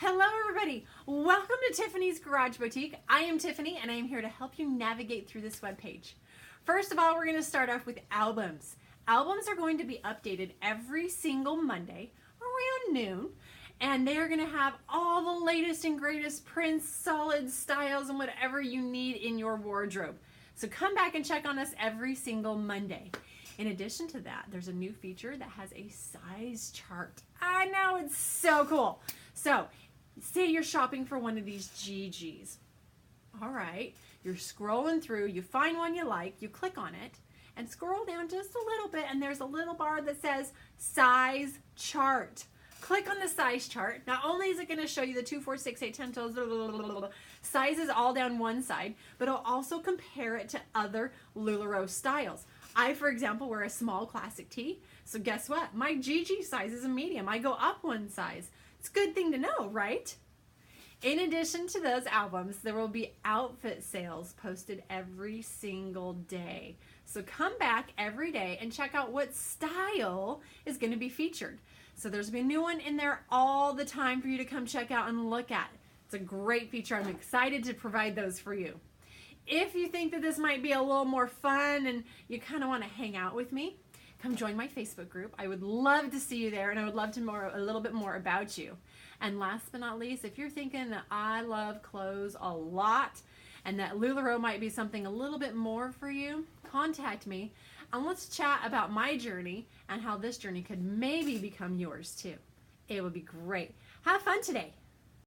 Hello everybody, welcome to Tiffany's Garage Boutique. I am Tiffany and I am here to help you navigate through this webpage. First of all, we're going to start off with albums. Albums are going to be updated every single Monday around noon, and they are going to have all the latest and greatest prints, solids, styles, and whatever you need in your wardrobe. So come back and check on us every single Monday. In addition to that, there's a new feature that has a size chart. I know, it's so cool. So, say you're shopping for one of these GGs. All right, you're scrolling through, you find one you like, you click on it, and scroll down just a little bit, and there's a little bar that says size chart. Click on the size chart. Not only is it going to show you the 2, 4, 6, 8, 10 toes, sizes all down one side, but it'll also compare it to other LuLaRoe styles. I, for example, wear a small classic tee, so guess what? My GG size is a medium. I go up one size. It's a good thing to know, right? In addition to those albums, there will be outfit sales posted every single day. So come back every day and check out what style is going to be featured. So there's been a new one in there all the time for you to come check out and look at. It's a great feature. I'm excited to provide those for you. If you think that this might be a little more fun and you kind of want to hang out with me, come join my Facebook group. I would love to see you there, and I would love to know a little bit more about you. And last but not least, if you're thinking that I love clothes a lot and that LuLaRoe might be something a little bit more for you, contact me and let's chat about my journey and how this journey could maybe become yours too. It would be great. Have fun today.